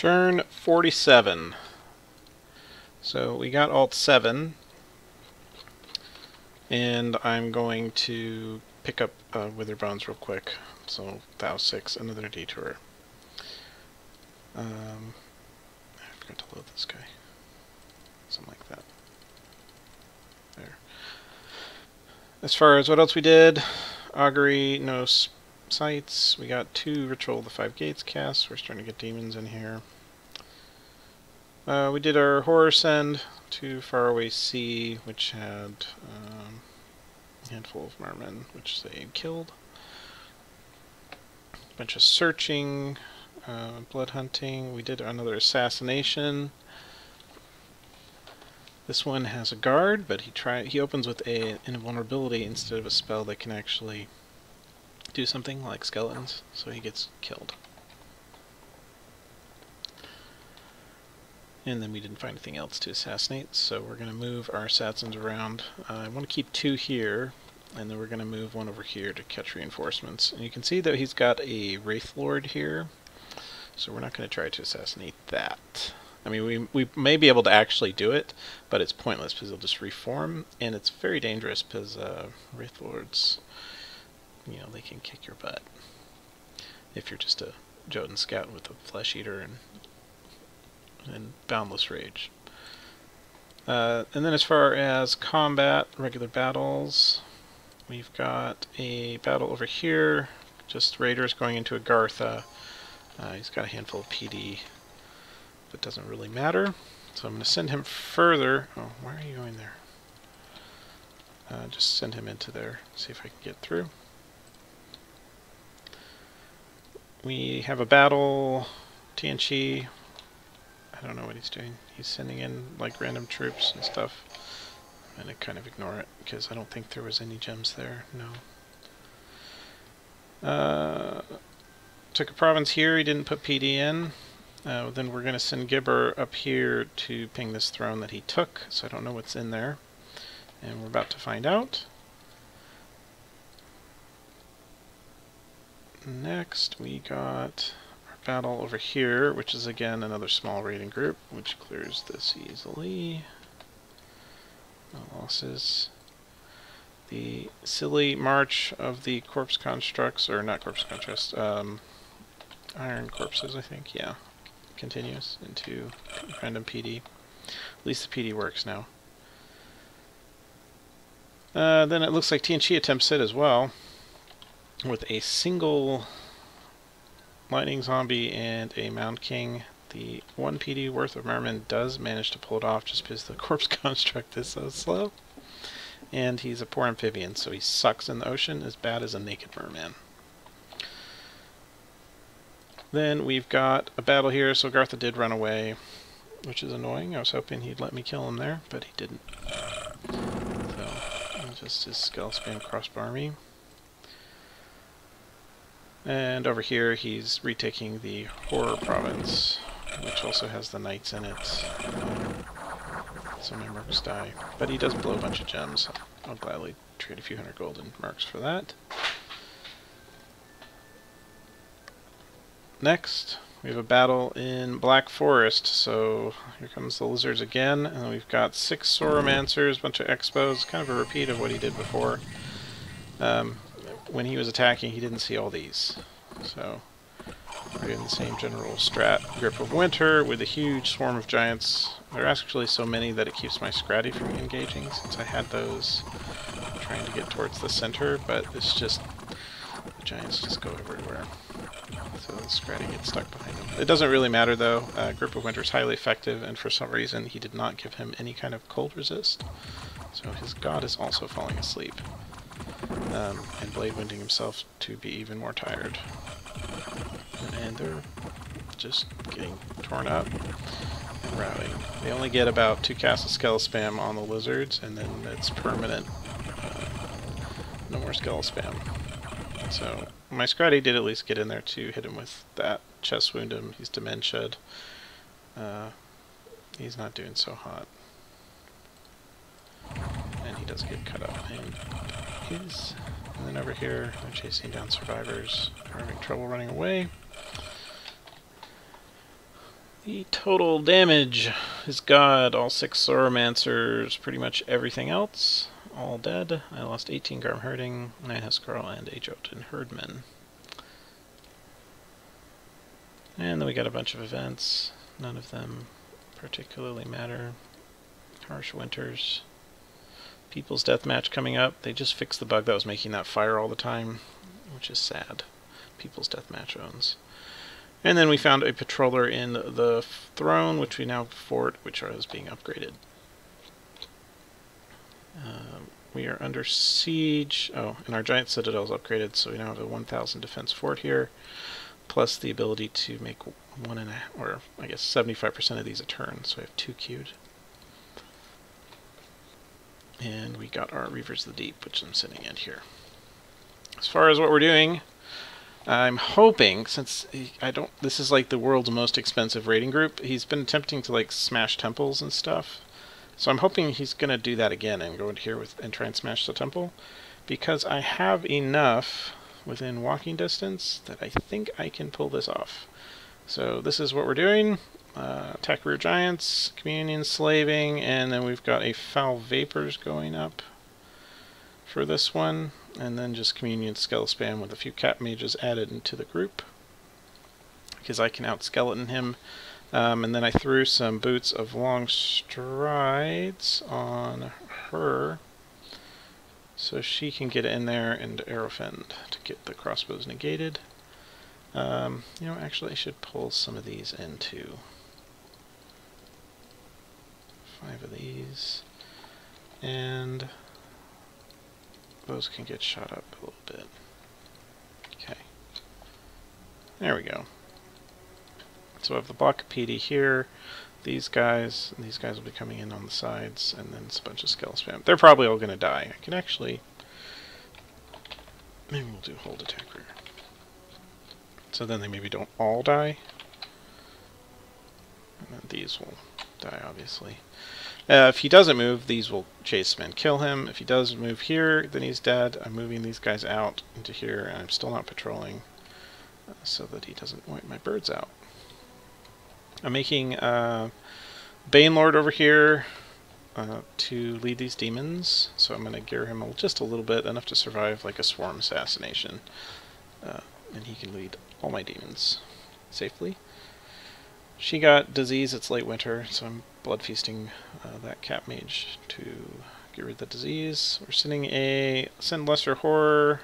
Turn 47. So we got Alt 7, and I'm going to pick up Wither Bones real quick. So Thou 6, another detour. I forgot to load this guy. Something like that. There. As far as what else we did, Augury, no sights. We got 2 Ritual of the 5 Gates casts. We're starting to get demons in here. We did our Horror Send to Faraway Sea, which had a handful of mermen, which they killed. A bunch of searching, blood hunting. We did another assassination. This one has a guard, but he opens with an invulnerability instead of a spell that can actually do something like skeletons, so he gets killed. And then we didn't find anything else to assassinate, so we're going to move our assassins around. I want to keep 2 here, and then we're going to move 1 over here to catch reinforcements. And you can see that he's got a Wraith Lord here, so we're not going to try to assassinate that. I mean, we may be able to actually do it, but it's pointless because he'll just reform, and it's very dangerous because Wraith Lords, you know, they can kick your butt if you're just a Jotun scout with a Flesh Eater and Boundless Rage. And then as far as combat, regular battles, we've got a battle over here, just raiders going into Agartha. He's got a handful of PD, but doesn't really matter. So I'm going to send him further. Oh, why are you going there? Just send him into there, see if I can get through. We have a battle, Tianchi. I don't know what he's doing. He's sending in like random troops and stuff. I'm going to kind of ignore it because I don't think there was any gems there. No. Took a province here. He didn't put PD in. Then we're going to send Gibber up here to ping this throne that he took. So I don't know what's in there. And we're about to find out. Next we got battle over here, which is again another small raiding group, which clears this easily. No losses. The silly march of the corpse constructs, or not corpse constructs, iron corpses, I think, yeah, continues into random PD. At least the PD works now. Then it looks like TNC attempts it as well, with a single Lightning Zombie and a Mound King. The 1 PD worth of Merman does manage to pull it off just because the corpse construct is so slow. And he's a poor amphibian, so he sucks in the ocean as bad as a naked merman. Then we've got a battle here, so Agartha did run away, which is annoying. I was hoping he'd let me kill him there, but he didn't. So, just his Skull Spam crossbar me. And over here he's retaking the Horror Province, which also has the Knights in it. So my mercs die. But he does blow a bunch of gems. I'll gladly trade a few hundred gold in mercs for that. Next, we have a battle in Black Forest. So here comes the lizards again, and we've got 6 Sauromancers, a bunch of Expos, kind of a repeat of what he did before. When he was attacking, he didn't see all these. So we're in the same general strat. Grip of Winter with a huge swarm of giants. There are actually so many that it keeps my Scratty from engaging, since I had those trying to get towards the center, but it's just, the giants just go everywhere. So the Scratty gets stuck behind him. It doesn't really matter though. Grip of Winter is highly effective, and for some reason he did not give him any kind of cold resist. So his god is also falling asleep. And blade winding himself to be even more tired. And they're just getting torn up and routing. They only get about 2 casts of Skull Spam on the lizards, and then it's permanent. No more Skull Spam. So my Scratty did at least get in there to hit him with that. Chest wound him, he's dementia'd. He's not doing so hot. And he does get cut up. And then over here, they're chasing down survivors. They're having trouble running away. The total damage is God, all 6 Sauromancers, pretty much everything else, all dead. I lost 18 Garm Herding, 9 Huscarl, and a Jotun Herdman. And then we got a bunch of events. None of them particularly matter. Harsh Winters. People's Deathmatch coming up. They just fixed the bug that was making that fire all the time, which is sad. People's Deathmatch owns. And then we found a patroller in the throne, which we now fort, which is being upgraded. We are under siege. Oh, and our giant citadel is upgraded, so we now have a 1,000 defense fort here, plus the ability to make 75% of these a turn, so we have 2 queued. And we got our Reavers of the Deep, which I'm sitting in here. As far as what we're doing, I'm hoping, since this is like the world's most expensive raiding group, he's been attempting to like smash temples and stuff. So I'm hoping he's going to do that again and go in here and try and smash the temple, because I have enough within walking distance that I think I can pull this off. So this is what we're doing. Attack rear giants, communion slaving, and then we've got a foul vapors going up for this one, and then just communion skeleton spam with a few cat mages added into the group, because I can out-skeleton him. And then I threw some boots of long strides on her, so she can get in there and arrow fend to get the crossbows negated. You know, actually I should pull some of these into 5 of these, and those can get shot up a little bit. Okay. There we go. So I have the block of PD here, these guys, and these guys will be coming in on the sides, and then it's a bunch of skeleton spam. They're probably all going to die. I can actually... maybe we'll do hold attack rear. So then they maybe don't all die. And then these will die, obviously. If he doesn't move, these will chase him and kill him. If he does move here, then he's dead. I'm moving these guys out into here, and I'm still not patrolling, so that he doesn't wipe my birds out. I'm making Banelord over here to lead these demons, so I'm going to gear him just a little bit, enough to survive like a swarm assassination, and he can lead all my demons safely. She got disease, it's late winter, so I'm blood feasting that cat mage to get rid of the disease. We're send lesser horror.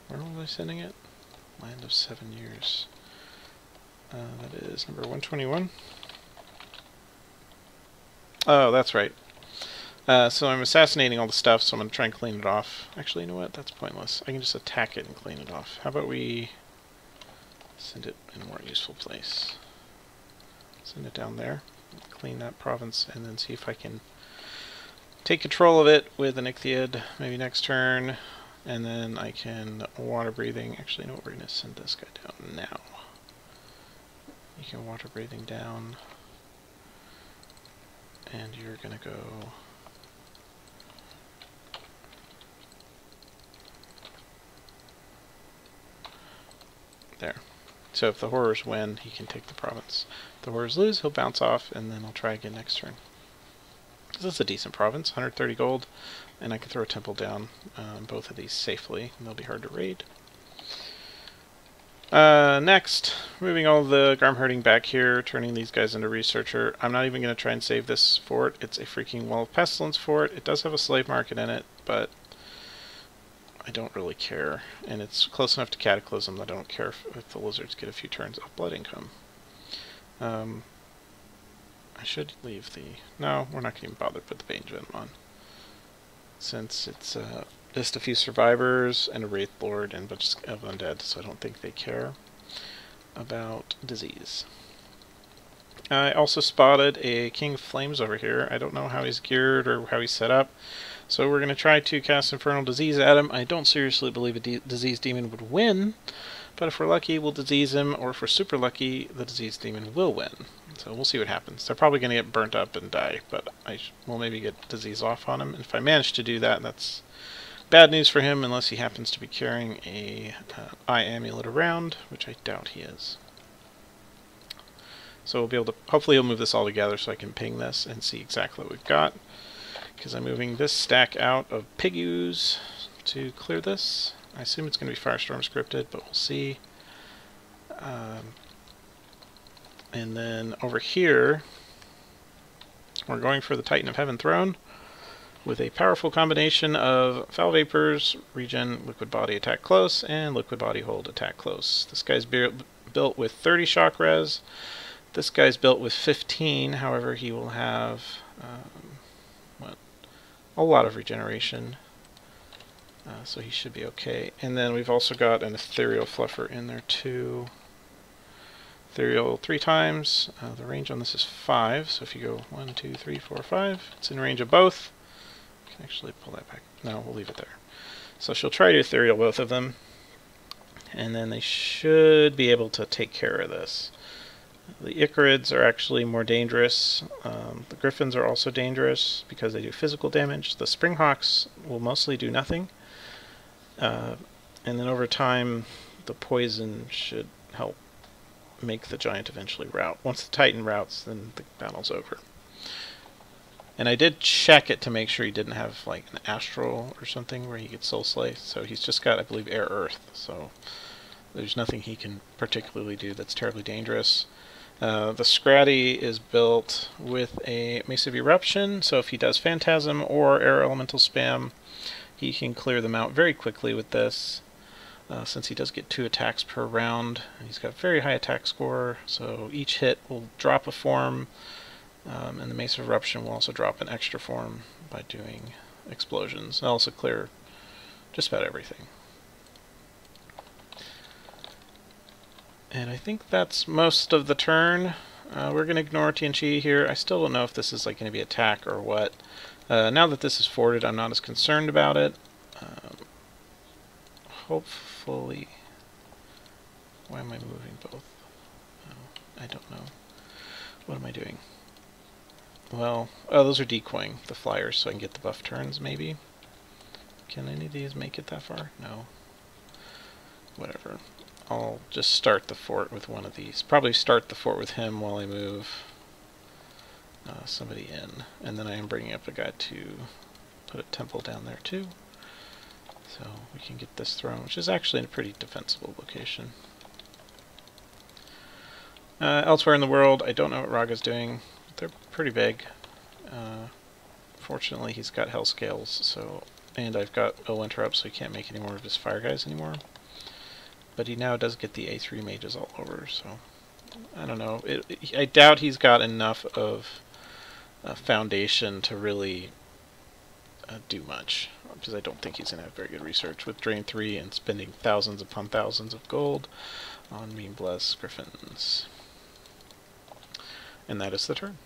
Where was I sending it? Land of 7 years. That is number 121. Oh, that's right. So I'm assassinating all the stuff, so I'm going to try and clean it off. Actually, you know what? That's pointless. I can just attack it and clean it off. How about we send it in a more useful place? Send it down there, clean that province, and then see if I can take control of it with an Utgård maybe next turn, and then I can water breathing. Actually, you know what? We're going to send this guy down now. You can water breathing down, and you're going to go there. So if the horrors win, he can take the province. If the horrors lose, he'll bounce off, and then I'll try again next turn. This is a decent province, 130 gold, and I can throw a temple down both of these safely, and they'll be hard to raid. Next, moving all the Garm Herding back here, turning these guys into Researcher. I'm not even going to try and save this fort. It's a freaking Wall of Pestilence fort. It does have a slave market in it, but I don't really care. And it's close enough to Cataclysm that I don't care if the lizards get a few turns of blood income. I should leave the... No, we're not going to even bother to put the Bane Venom on, since it's just a few survivors and a Wraith Lord and a bunch of undead, so I don't think they care about disease. I also spotted a King of Flames over here. I don't know how he's geared or how he's set up, so we're going to try to cast Infernal Disease at him. I don't seriously believe a Disease Demon would win, but if we're lucky, we'll disease him, or if we're super lucky, the Disease Demon will win. So we'll see what happens. They're probably going to get burnt up and die, but we'll maybe get disease off on him. And if I manage to do that, that's bad news for him, unless he happens to be carrying a eye amulet around, which I doubt he is. So we'll be able to, hopefully he'll move this all together so I can ping this and see exactly what we've got. Because I'm moving this stack out of Piggoos to clear this. I assume it's going to be Firestorm scripted, but we'll see. And then over here, we're going for the Titan of Heaven throne with a powerful combination of Foul Vapors, Regen, Liquid Body attack close, and Liquid Body hold attack close. This guy's built with 30 shock res. This guy's built with 15, however he will have a lot of regeneration. So he should be okay. And then we've also got an Ethereal Fluffer in there too. Ethereal 3 times. The range on this is 5, so if you go 1, 2, 3, 4, 5, it's in range of both. You can actually pull that back. No, we'll leave it there. So she'll try to Ethereal both of them, and then they should be able to take care of this. The Icarids are actually more dangerous. The Griffins are also dangerous because they do physical damage. The Springhawks will mostly do nothing. And then over time, the poison should help make the giant eventually rout. Once the Titan routs, then the battle's over. And I did check it to make sure he didn't have like an Astral or something where he could Soul Slay. So he's just got, I believe, Air Earth. So there's nothing he can particularly do that's terribly dangerous. The Scratty is built with a Massive Eruption, so if he does Phantasm or Air Elemental spam, he can clear them out very quickly with this. Since he does get 2 attacks per round, and he's got very high attack score, so each hit will drop a form, and the Massive Eruption will also drop an extra form by doing explosions. And also clear just about everything. And I think that's most of the turn. We're going to ignore Tianchi here. I still don't know if this is like going to be attack or what. Now that this is forwarded, I'm not as concerned about it. Hopefully... Why am I moving both? Oh, I don't know. What am I doing? Well, oh, those are decoying the flyers so I can get the buff turns, maybe? Can any of these make it that far? No. Whatever. I'll just start the fort with one of these. Probably start the fort with him while I move somebody in. And then I am bringing up a guy to put a temple down there too. So we can get this throne, which is actually in a pretty defensible location. Elsewhere in the world, I don't know what Raga's doing. They're pretty big. Fortunately, he's got Hell Scales, so, and I've got Winter up, so he can't make any more of his fire guys anymore. But he now does get the A3 mages all over, so I don't know. I doubt he's got enough of a foundation to really do much, because I don't think he's going to have very good research with Drain 3 and spending thousands upon thousands of gold on Mean Bless Griffins. And that is the turn.